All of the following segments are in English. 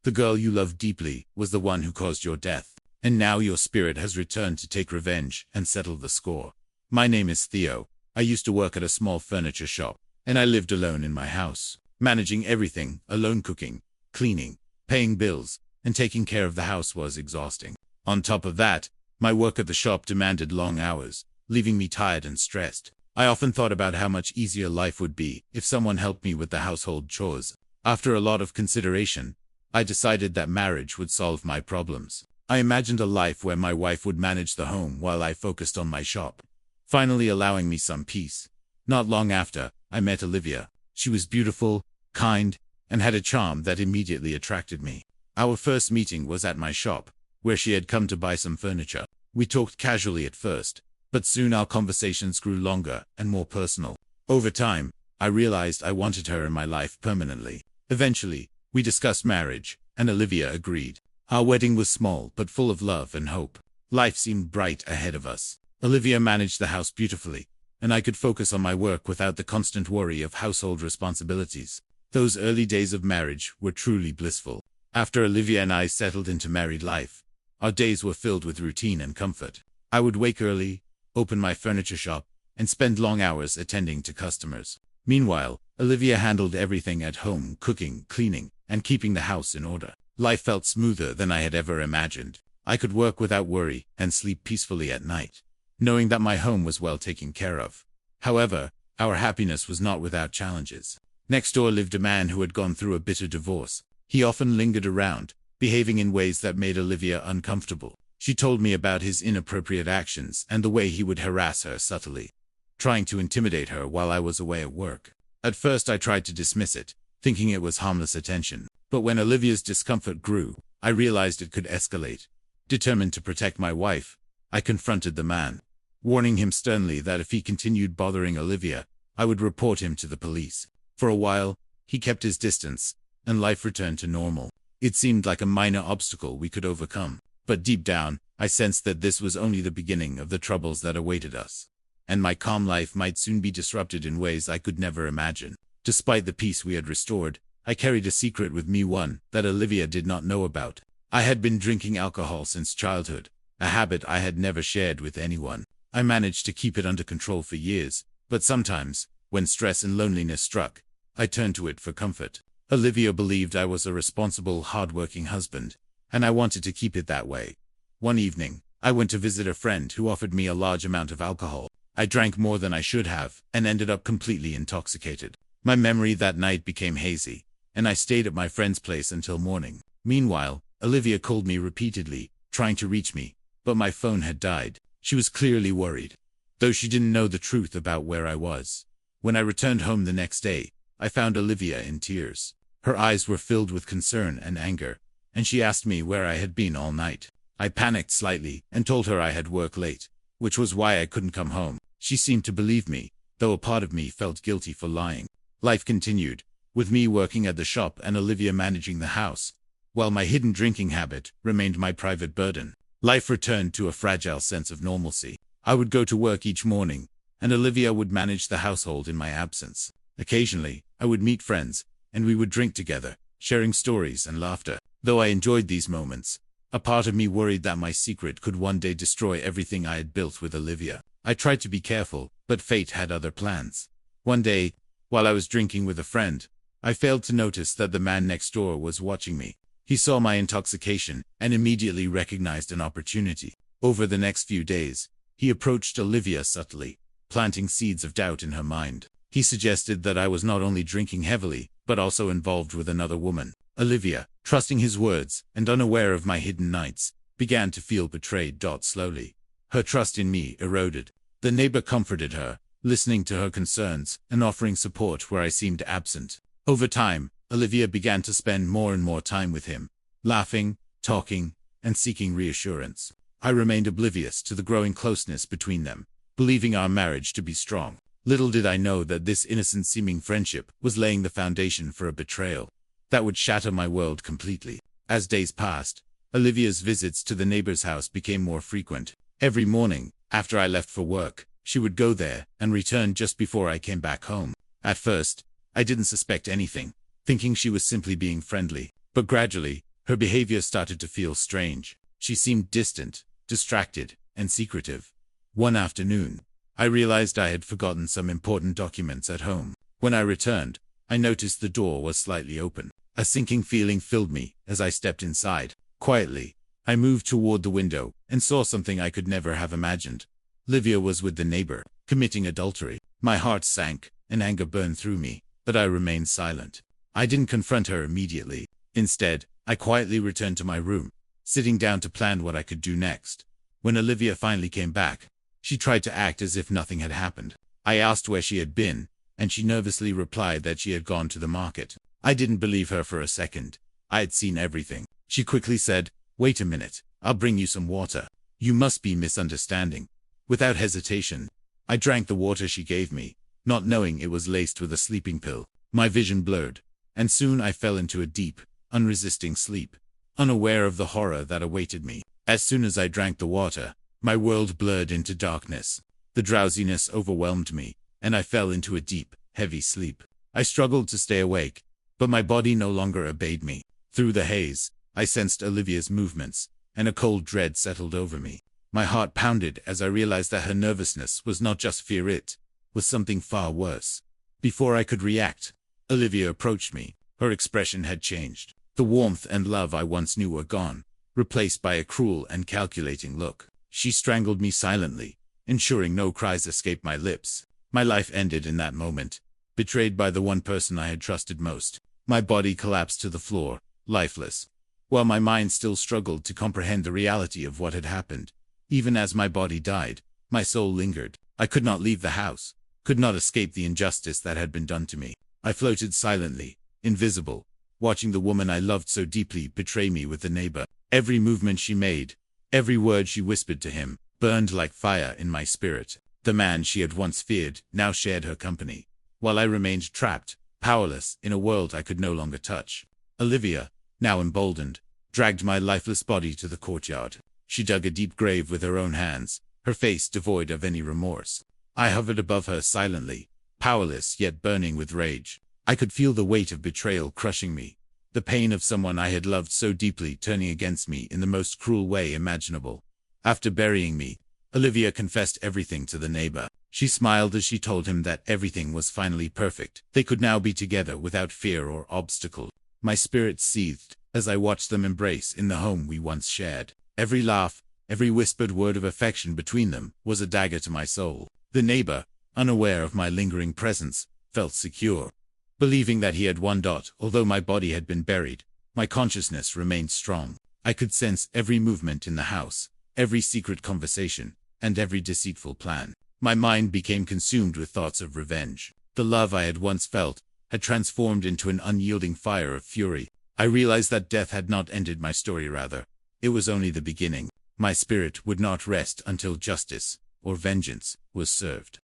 The girl you loved deeply was the one who caused your death, and now your spirit has returned to take revenge and settle the score. My name is Theo. I used to work at a small furniture shop, and I lived alone in my house, managing everything alone. Cooking, cleaning, paying bills, and taking care of the house was exhausting. On top of that, my work at the shop demanded long hours, leaving me tired and stressed. I often thought about how much easier life would be if someone helped me with the household chores. After a lot of consideration, I decided that marriage would solve my problems. I imagined a life where my wife would manage the home while I focused on my shop, finally allowing me some peace. Not long after, I met Olivia. She was beautiful, kind, and had a charm that immediately attracted me. Our first meeting was at my shop, where she had come to buy some furniture. We talked casually at first, but soon our conversations grew longer and more personal. Over time, I realized I wanted her in my life permanently. Eventually, we discussed marriage, and Olivia agreed. Our wedding was small but full of love and hope. Life seemed bright ahead of us. Olivia managed the house beautifully, and I could focus on my work without the constant worry of household responsibilities. Those early days of marriage were truly blissful. After Olivia and I settled into married life, our days were filled with routine and comfort. I would wake early, open my furniture shop, and spend long hours attending to customers. Meanwhile, Olivia handled everything at home, cooking, cleaning, and keeping the house in order. Life felt smoother than I had ever imagined. I could work without worry and sleep peacefully at night, knowing that my home was well taken care of. However, our happiness was not without challenges. Next door lived a man who had gone through a bitter divorce. He often lingered around, behaving in ways that made Olivia uncomfortable. She told me about his inappropriate actions and the way he would harass her subtly, trying to intimidate her while I was away at work. At first I tried to dismiss it, thinking it was harmless attention. But when Olivia's discomfort grew, I realized it could escalate. Determined to protect my wife, I confronted the man, warning him sternly that if he continued bothering Olivia, I would report him to the police. For a while, he kept his distance, and life returned to normal. It seemed like a minor obstacle we could overcome, but deep down, I sensed that this was only the beginning of the troubles that awaited us, and my calm life might soon be disrupted in ways I could never imagine. Despite the peace we had restored, I carried a secret with me, one that Olivia did not know about. I had been drinking alcohol since childhood, a habit I had never shared with anyone. I managed to keep it under control for years, but sometimes, when stress and loneliness struck, I turned to it for comfort. Olivia believed I was a responsible, hardworking husband, and I wanted to keep it that way. One evening, I went to visit a friend who offered me a large amount of alcohol. I drank more than I should have, and ended up completely intoxicated. My memory that night became hazy, and I stayed at my friend's place until morning. Meanwhile, Olivia called me repeatedly, trying to reach me, but my phone had died. She was clearly worried, though she didn't know the truth about where I was. When I returned home the next day, I found Olivia in tears. Her eyes were filled with concern and anger, and she asked me where I had been all night. I panicked slightly and told her I had worked late, which was why I couldn't come home. She seemed to believe me, though a part of me felt guilty for lying. Life continued, with me working at the shop and Olivia managing the house, while my hidden drinking habit remained my private burden. Life returned to a fragile sense of normalcy. I would go to work each morning, and Olivia would manage the household in my absence. Occasionally, I would meet friends, and we would drink together, sharing stories and laughter. Though I enjoyed these moments, a part of me worried that my secret could one day destroy everything I had built with Olivia. I tried to be careful, but fate had other plans. One day, while I was drinking with a friend, I failed to notice that the man next door was watching me. He saw my intoxication and immediately recognized an opportunity. Over the next few days, he approached Olivia subtly, planting seeds of doubt in her mind. He suggested that I was not only drinking heavily, but also involved with another woman. Olivia, trusting his words and unaware of my hidden nights, began to feel betrayed. Slowly, her trust in me eroded. The neighbor comforted her, listening to her concerns and offering support where I seemed absent. Over time, Olivia began to spend more and more time with him, laughing, talking, and seeking reassurance. I remained oblivious to the growing closeness between them, believing our marriage to be strong. Little did I know that this innocent-seeming friendship was laying the foundation for a betrayal that would shatter my world completely. As days passed, Olivia's visits to the neighbor's house became more frequent. Every morning, after I left for work, she would go there and return just before I came back home. At first, I didn't suspect anything, thinking she was simply being friendly, but gradually, Her behavior started to feel strange. She seemed distant, distracted, and secretive. One afternoon, I realized I had forgotten some important documents at home. When I returned, I noticed the door was slightly open. A sinking feeling filled me as I stepped inside. Quietly, I moved toward the window and saw something I could never have imagined. Olivia was with the neighbor, committing adultery. My heart sank, and anger burned through me, but I remained silent. I didn't confront her immediately. Instead, I quietly returned to my room, sitting down to plan what I could do next. When Olivia finally came back, she tried to act as if nothing had happened. I asked where she had been, and she nervously replied that she had gone to the market. I didn't believe her for a second. I had seen everything. She quickly said, "Wait a minute, I'll bring you some water. You must be misunderstanding." Without hesitation, I drank the water she gave me, not knowing it was laced with a sleeping pill. My vision blurred, and soon I fell into a deep, unresisting sleep, unaware of the horror that awaited me. As soon as I drank the water, my world blurred into darkness. The drowsiness overwhelmed me, and I fell into a deep, heavy sleep. I struggled to stay awake, but my body no longer obeyed me. Through the haze, I sensed Olivia's movements, and a cold dread settled over me. My heart pounded as I realized that her nervousness was not just fear, it was something far worse. Before I could react, Olivia approached me. Her expression had changed. The warmth and love I once knew were gone, replaced by a cruel and calculating look. She strangled me silently, ensuring no cries escaped my lips. My life ended in that moment, betrayed by the one person I had trusted most. My body collapsed to the floor, lifeless, while my mind still struggled to comprehend the reality of what had happened. Even as my body died, my soul lingered. I could not leave the house, could not escape the injustice that had been done to me. I floated silently, invisible, watching the woman I loved so deeply betray me with the neighbor. Every movement she made, every word she whispered to him, burned like fire in my spirit. The man she had once feared now shared her company, while I remained trapped, powerless, in a world I could no longer touch. Olivia, now emboldened, dragged my lifeless body to the courtyard. She dug a deep grave with her own hands, her face devoid of any remorse. I hovered above her silently, powerless yet burning with rage. I could feel the weight of betrayal crushing me, the pain of someone I had loved so deeply turning against me in the most cruel way imaginable. After burying me, Olivia confessed everything to the neighbor. She smiled as she told him that everything was finally perfect. They could now be together without fear or obstacle. My spirit seethed as I watched them embrace in the home we once shared. Every laugh, every whispered word of affection between them was a dagger to my soul. The neighbor, unaware of my lingering presence, felt secure, believing that he had won. Although my body had been buried, my consciousness remained strong. I could sense every movement in the house, every secret conversation, and every deceitful plan. My mind became consumed with thoughts of revenge. The love I had once felt had transformed into an unyielding fire of fury. I realized that death had not ended my story, rather. It was only the beginning. My spirit would not rest until justice, or vengeance, was served.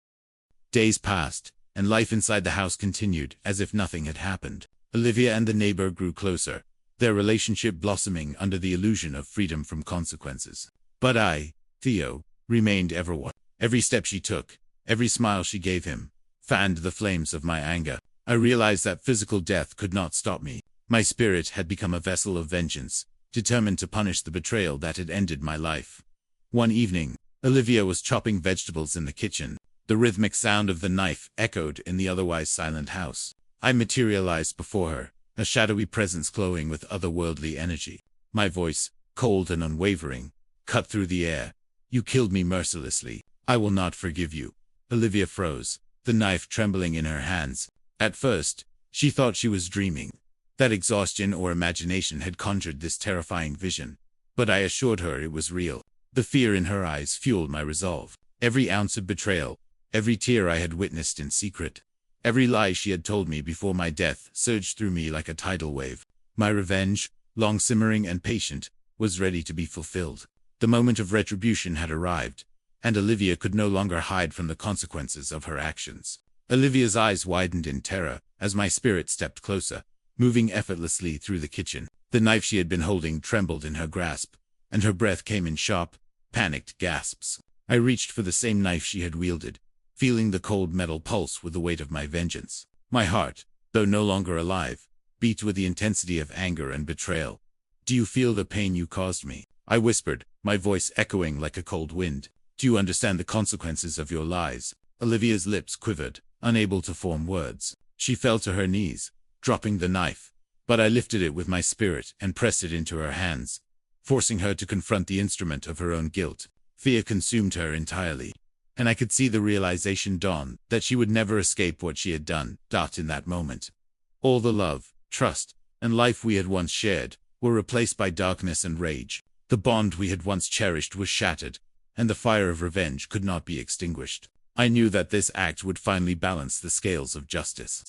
Days passed, and life inside the house continued as if nothing had happened. Olivia and the neighbor grew closer, their relationship blossoming under the illusion of freedom from consequences. But I, Theo, remained ever one. Every step she took, every smile she gave him, fanned the flames of my anger. I realized that physical death could not stop me. My spirit had become a vessel of vengeance, determined to punish the betrayal that had ended my life. One evening, Olivia was chopping vegetables in the kitchen. The rhythmic sound of the knife echoed in the otherwise silent house. I materialized before her, a shadowy presence glowing with otherworldly energy. My voice, cold and unwavering, cut through the air. "You killed me mercilessly. I will not forgive you." Olivia froze, the knife trembling in her hands. At first, she thought she was dreaming, that exhaustion or imagination had conjured this terrifying vision. But I assured her it was real. The fear in her eyes fueled my resolve. Every ounce of betrayal, every tear I had witnessed in secret, every lie she had told me before my death surged through me like a tidal wave. My revenge, long simmering and patient, was ready to be fulfilled. The moment of retribution had arrived, and Olivia could no longer hide from the consequences of her actions. Olivia's eyes widened in terror as my spirit stepped closer, moving effortlessly through the kitchen. The knife she had been holding trembled in her grasp, and her breath came in sharp, panicked gasps. I reached for the same knife she had wielded, feeling the cold metal pulse with the weight of my vengeance. My heart, though no longer alive, beat with the intensity of anger and betrayal. Do you feel the pain you caused me? I whispered, my voice echoing like a cold wind. Do you understand the consequences of your lies? Olivia's lips quivered, unable to form words. She fell to her knees, dropping the knife. But I lifted it with my spirit and pressed it into her hands, forcing her to confront the instrument of her own guilt. Fear consumed her entirely, and I could see the realization dawn that she would never escape what she had done. In that moment, all the love, trust, and life we had once shared were replaced by darkness and rage. The bond we had once cherished was shattered, and the fire of revenge could not be extinguished. I knew that this act would finally balance the scales of justice.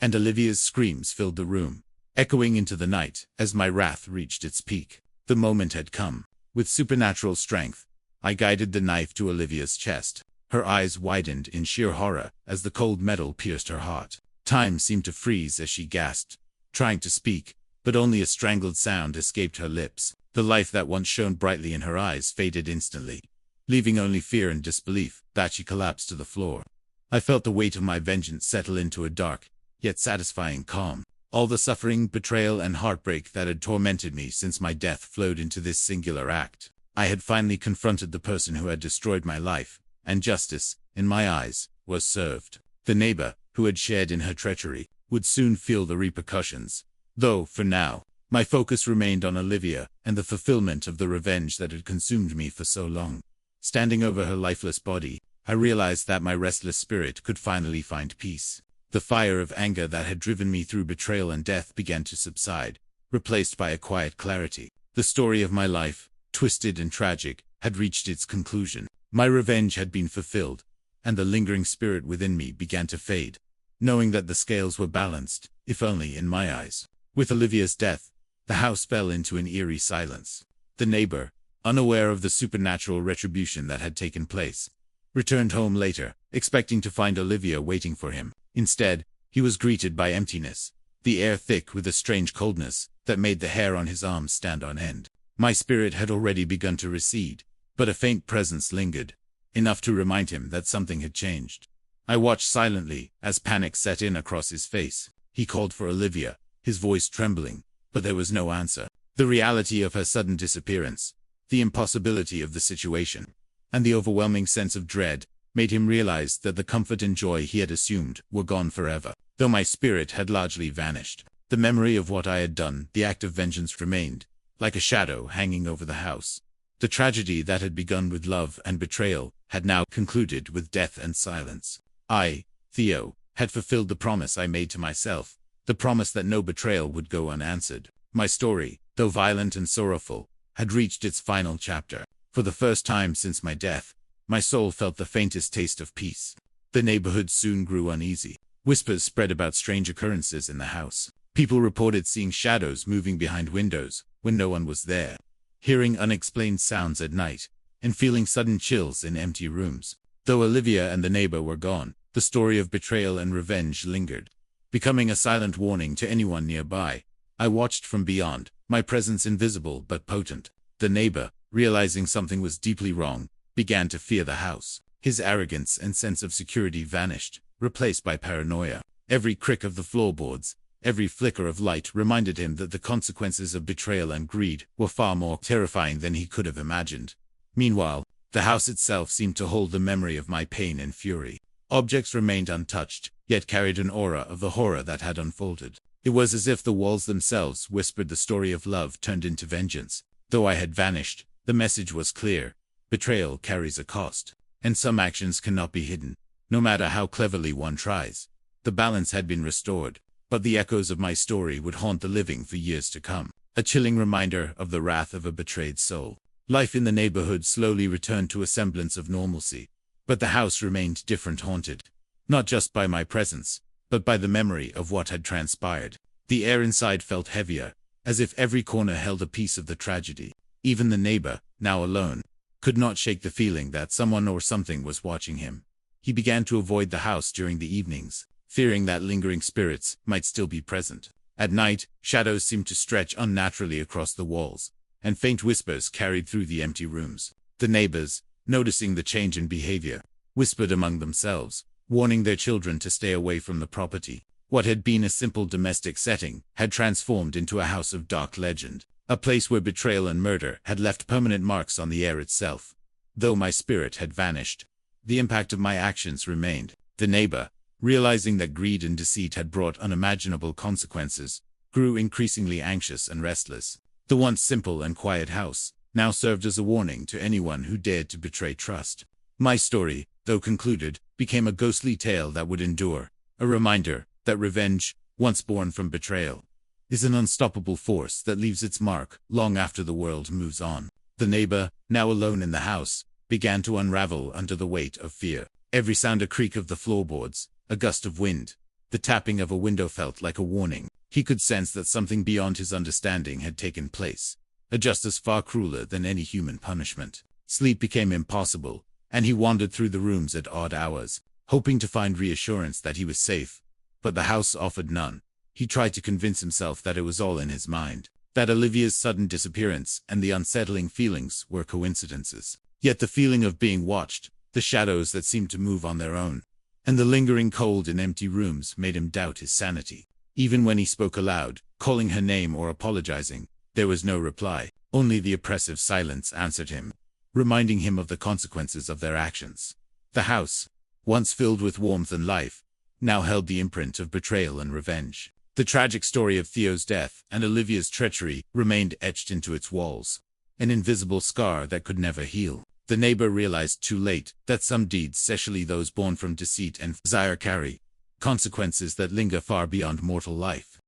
And Olivia's screams filled the room, echoing into the night as my wrath reached its peak. The moment had come. With supernatural strength, I guided the knife to Olivia's chest. Her eyes widened in sheer horror as the cold metal pierced her heart. Time seemed to freeze as she gasped, trying to speak, but only a strangled sound escaped her lips. The life that once shone brightly in her eyes faded instantly, leaving only fear and disbelief. She collapsed to the floor. I felt the weight of my vengeance settle into a dark, yet satisfying calm. All the suffering, betrayal, and heartbreak that had tormented me since my death flowed into this singular act. I had finally confronted the person who had destroyed my life, and justice, in my eyes, was served. The neighbor, who had shared in her treachery, would soon feel the repercussions. Though, for now, my focus remained on Olivia and the fulfillment of the revenge that had consumed me for so long. Standing over her lifeless body, I realized that my restless spirit could finally find peace. The fire of anger that had driven me through betrayal and death began to subside, replaced by a quiet clarity. The story of my life, twisted and tragic, had reached its conclusion. My revenge had been fulfilled, and the lingering spirit within me began to fade, knowing that the scales were balanced, if only in my eyes. With Olivia's death, the house fell into an eerie silence. The neighbor, unaware of the supernatural retribution that had taken place, returned home later, expecting to find Olivia waiting for him. Instead, he was greeted by emptiness, the air thick with a strange coldness that made the hair on his arms stand on end. My spirit had already begun to recede, but a faint presence lingered, enough to remind him that something had changed. I watched silently as panic set in across his face. He called for Olivia, his voice trembling, but there was no answer. The reality of her sudden disappearance, the impossibility of the situation, and the overwhelming sense of dread made him realize that the comfort and joy he had assumed were gone forever. Though my spirit had largely vanished, the memory of what I had done, the act of vengeance, remained, like a shadow hanging over the house. The tragedy that had begun with love and betrayal had now concluded with death and silence. I, Theo, had fulfilled the promise I made to myself, the promise that no betrayal would go unanswered. My story, though violent and sorrowful, had reached its final chapter. For the first time since my death, my soul felt the faintest taste of peace. The neighborhood soon grew uneasy. Whispers spread about strange occurrences in the house. People reported seeing shadows moving behind windows when no one was there, hearing unexplained sounds at night, and feeling sudden chills in empty rooms. Though Olivia and the neighbor were gone, the story of betrayal and revenge lingered, becoming a silent warning to anyone nearby. I watched from beyond, my presence invisible but potent. The neighbor, realizing something was deeply wrong, began to fear the house. His arrogance and sense of security vanished, replaced by paranoia. Every crick of the floorboards, every flicker of light reminded him that the consequences of betrayal and greed were far more terrifying than he could have imagined. Meanwhile, the house itself seemed to hold the memory of my pain and fury. Objects remained untouched, yet carried an aura of the horror that had unfolded. It was as if the walls themselves whispered the story of love turned into vengeance. Though I had vanished, the message was clear. Betrayal carries a cost, and some actions cannot be hidden, no matter how cleverly one tries. The balance had been restored, but the echoes of my story would haunt the living for years to come, a chilling reminder of the wrath of a betrayed soul. Life in the neighborhood slowly returned to a semblance of normalcy, but the house remained different, haunted, not just by my presence, but by the memory of what had transpired. The air inside felt heavier, as if every corner held a piece of the tragedy. Even the neighbor, now alone, could not shake the feeling that someone or something was watching him. He began to avoid the house during the evenings, fearing that lingering spirits might still be present. At night, shadows seemed to stretch unnaturally across the walls, and faint whispers carried through the empty rooms. The neighbors, noticing the change in behavior, whispered among themselves, warning their children to stay away from the property. What had been a simple domestic setting had transformed into a house of dark legend. a place where betrayal and murder had left permanent marks on the air itself. Though my spirit had vanished, the impact of my actions remained. The neighbor, realizing that greed and deceit had brought unimaginable consequences, grew increasingly anxious and restless. The once simple and quiet house now served as a warning to anyone who dared to betray trust. My story, though concluded, became a ghostly tale that would endure, a reminder that revenge, once born from betrayal, is an unstoppable force that leaves its mark long after the world moves on. The neighbor, now alone in the house, began to unravel under the weight of fear. Every sound, a creak of the floorboards, a gust of wind, the tapping of a window felt like a warning. He could sense that something beyond his understanding had taken place, a justice far crueler than any human punishment. Sleep became impossible, and he wandered through the rooms at odd hours, hoping to find reassurance that he was safe. But the house offered none. He tried to convince himself that it was all in his mind, that Olivia's sudden disappearance and the unsettling feelings were coincidences. Yet the feeling of being watched, the shadows that seemed to move on their own, and the lingering cold in empty rooms made him doubt his sanity. Even when he spoke aloud, calling her name or apologizing, there was no reply. Only the oppressive silence answered him, reminding him of the consequences of their actions. The house, once filled with warmth and life, now held the imprint of betrayal and revenge. The tragic story of Theo's death and Olivia's treachery remained etched into its walls, an invisible scar that could never heal. The neighbor realized too late that some deeds, especially those born from deceit and desire, carry consequences that linger far beyond mortal life.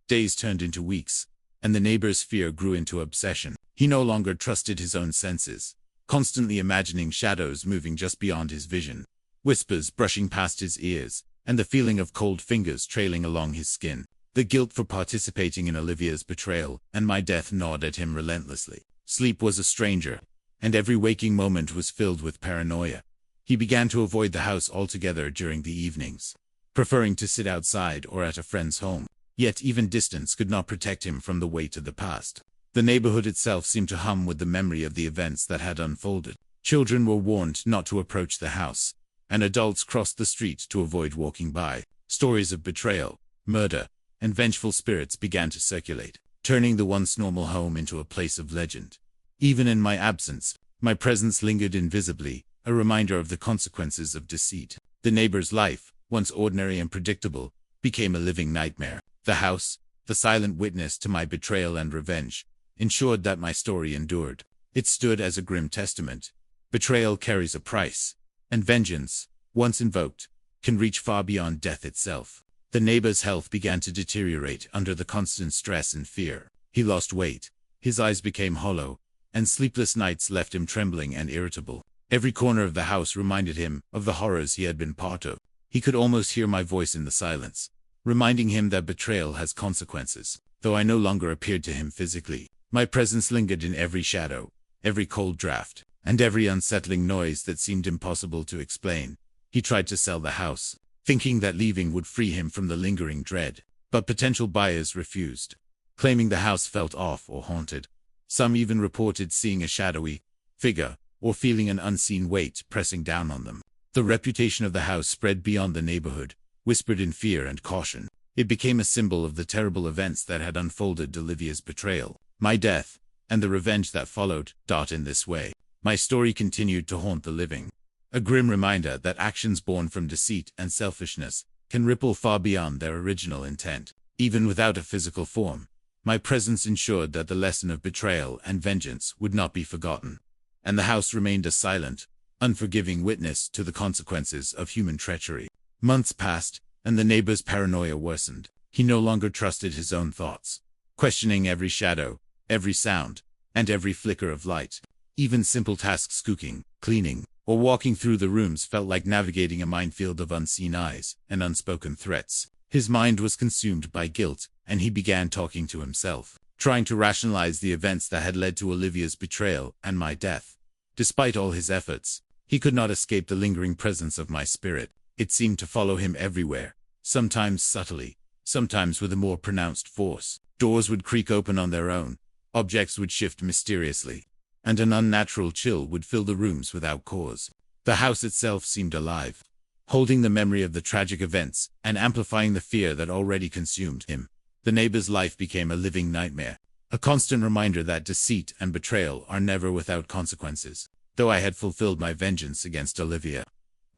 Days turned into weeks, and the neighbor's fear grew into obsession. He no longer trusted his own senses, constantly imagining shadows moving just beyond his vision, whispers brushing past his ears, and the feeling of cold fingers trailing along his skin. The guilt for participating in Olivia's betrayal and my death gnawed at him relentlessly. Sleep was a stranger, and every waking moment was filled with paranoia. He began to avoid the house altogether during the evenings, preferring to sit outside or at a friend's home. Yet even distance could not protect him from the weight of the past. The neighborhood itself seemed to hum with the memory of the events that had unfolded. Children were warned not to approach the house, and adults crossed the street to avoid walking by. Stories of betrayal, murder, and vengeful spirits began to circulate, turning the once normal home into a place of legend. Even in my absence, my presence lingered invisibly, a reminder of the consequences of deceit. The neighbor's life, once ordinary and predictable, became a living nightmare. The house, the silent witness to my betrayal and revenge, ensured that my story endured. It stood as a grim testament. Betrayal carries a price, and vengeance, once invoked, can reach far beyond death itself. The neighbor's health began to deteriorate under the constant stress and fear. He lost weight, his eyes became hollow, and sleepless nights left him trembling and irritable. Every corner of the house reminded him of the horrors he had been part of. He could almost hear my voice in the silence, reminding him that betrayal has consequences. Though I no longer appeared to him physically, my presence lingered in every shadow, every cold draft, and every unsettling noise that seemed impossible to explain. He tried to sell the house, thinking that leaving would free him from the lingering dread. But potential buyers refused, claiming the house felt off or haunted. Some even reported seeing a shadowy figure, or feeling an unseen weight pressing down on them. The reputation of the house spread beyond the neighborhood, whispered in fear and caution. It became a symbol of the terrible events that had unfolded: Olivia's betrayal, my death, and the revenge that followed. In this way, my story continued to haunt the living, a grim reminder that actions born from deceit and selfishness can ripple far beyond their original intent. Even without a physical form, my presence ensured that the lesson of betrayal and vengeance would not be forgotten, and the house remained a silent, unforgiving witness to the consequences of human treachery. Months passed, and the neighbor's paranoia worsened. He no longer trusted his own thoughts, questioning every shadow, every sound, and every flicker of light. Even simple tasks, cooking, cleaning, or walking through the rooms, felt like navigating a minefield of unseen eyes and unspoken threats. His mind was consumed by guilt, and he began talking to himself, trying to rationalize the events that had led to Olivia's betrayal and my death. Despite all his efforts, he could not escape the lingering presence of my spirit. It seemed to follow him everywhere, sometimes subtly, sometimes with a more pronounced force. Doors would creak open on their own, objects would shift mysteriously, and an unnatural chill would fill the rooms without cause. The house itself seemed alive, holding the memory of the tragic events and amplifying the fear that already consumed him. The neighbor's life became a living nightmare, a constant reminder that deceit and betrayal are never without consequences. Though I had fulfilled my vengeance against Olivia,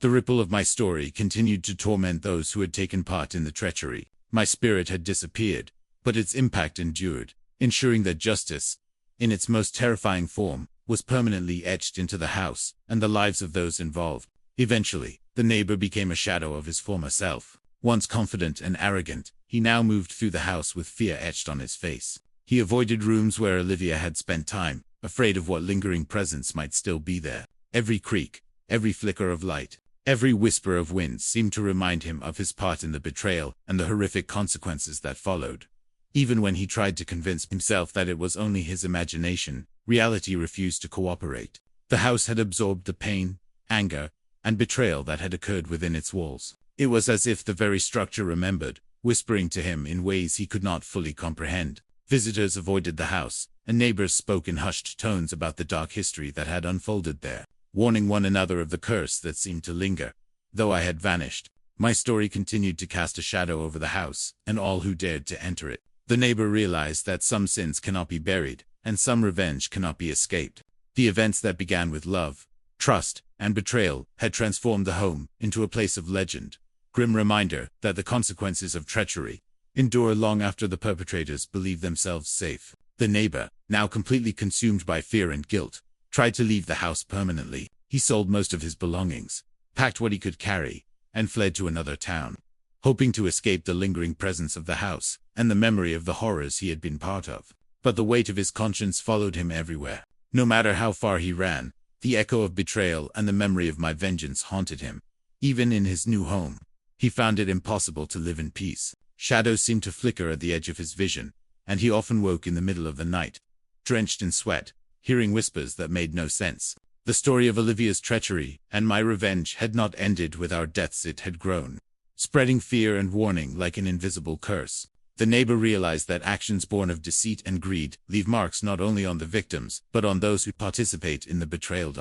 the ripple of my story continued to torment those who had taken part in the treachery. My spirit had disappeared, but its impact endured, ensuring that justice, in its most terrifying form, was permanently etched into the house and the lives of those involved. Eventually, the neighbor became a shadow of his former self. Once confident and arrogant, he now moved through the house with fear etched on his face. He avoided rooms where Olivia had spent time, afraid of what lingering presence might still be there. Every creak, every flicker of light, every whisper of wind seemed to remind him of his part in the betrayal and the horrific consequences that followed. Even when he tried to convince himself that it was only his imagination, reality refused to cooperate. The house had absorbed the pain, anger, and betrayal that had occurred within its walls. It was as if the very structure remembered, whispering to him in ways he could not fully comprehend. Visitors avoided the house, and neighbors spoke in hushed tones about the dark history that had unfolded there, warning one another of the curse that seemed to linger. Though I had vanished, my story continued to cast a shadow over the house and all who dared to enter it. The neighbor realized that some sins cannot be buried, and some revenge cannot be escaped. The events that began with love, trust, and betrayal had transformed the home into a place of legend. Grim reminder that the consequences of treachery endure long after the perpetrators believe themselves safe. The neighbor, now completely consumed by fear and guilt, tried to leave the house permanently. He sold most of his belongings, packed what he could carry, and fled to another town, hoping to escape the lingering presence of the house and the memory of the horrors he had been part of. But the weight of his conscience followed him everywhere. No matter how far he ran, the echo of betrayal and the memory of my vengeance haunted him. Even in his new home, he found it impossible to live in peace. Shadows seemed to flicker at the edge of his vision, and he often woke in the middle of the night, drenched in sweat, hearing whispers that made no sense. The story of Olivia's treachery and my revenge had not ended with our deaths. It had grown, spreading fear and warning like an invisible curse. The neighbor realized that actions born of deceit and greed leave marks not only on the victims, but on those who participate in the betrayal.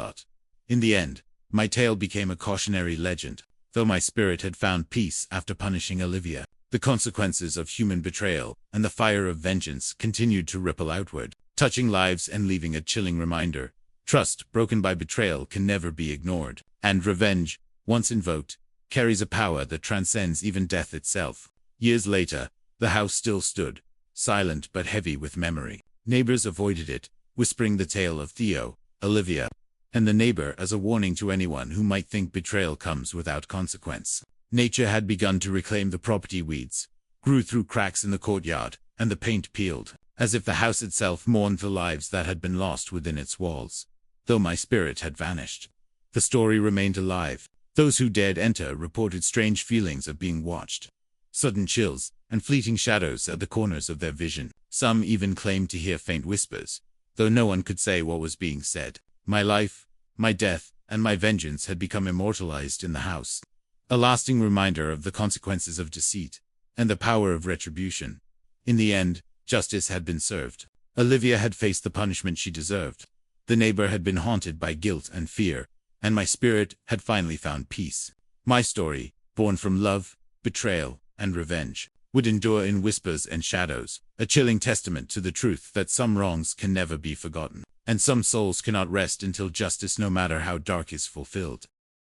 In the end, my tale became a cautionary legend. Though my spirit had found peace after punishing Olivia, the consequences of human betrayal and the fire of vengeance continued to ripple outward, touching lives and leaving a chilling reminder. Trust broken by betrayal can never be ignored, and revenge, once invoked, carries a power that transcends even death itself. Years later, the house still stood, silent but heavy with memory. Neighbors avoided it, whispering the tale of Theo, Olivia, and the neighbor as a warning to anyone who might think betrayal comes without consequence. Nature had begun to reclaim the property. Weeds grew through cracks in the courtyard, and the paint peeled, as if the house itself mourned the lives that had been lost within its walls. Though my spirit had vanished, the story remained alive. Those who dared enter reported strange feelings of being watched, sudden chills, and fleeting shadows at the corners of their vision. Some even claimed to hear faint whispers, though no one could say what was being said. My life, my death, and my vengeance had become immortalized in the house, a lasting reminder of the consequences of deceit and the power of retribution. In the end, justice had been served. Olivia had faced the punishment she deserved. The neighbor had been haunted by guilt and fear, and my spirit had finally found peace. My story, born from love, betrayal, and revenge, would endure in whispers and shadows, a chilling testament to the truth that some wrongs can never be forgotten, and some souls cannot rest until justice, no matter how dark, is fulfilled.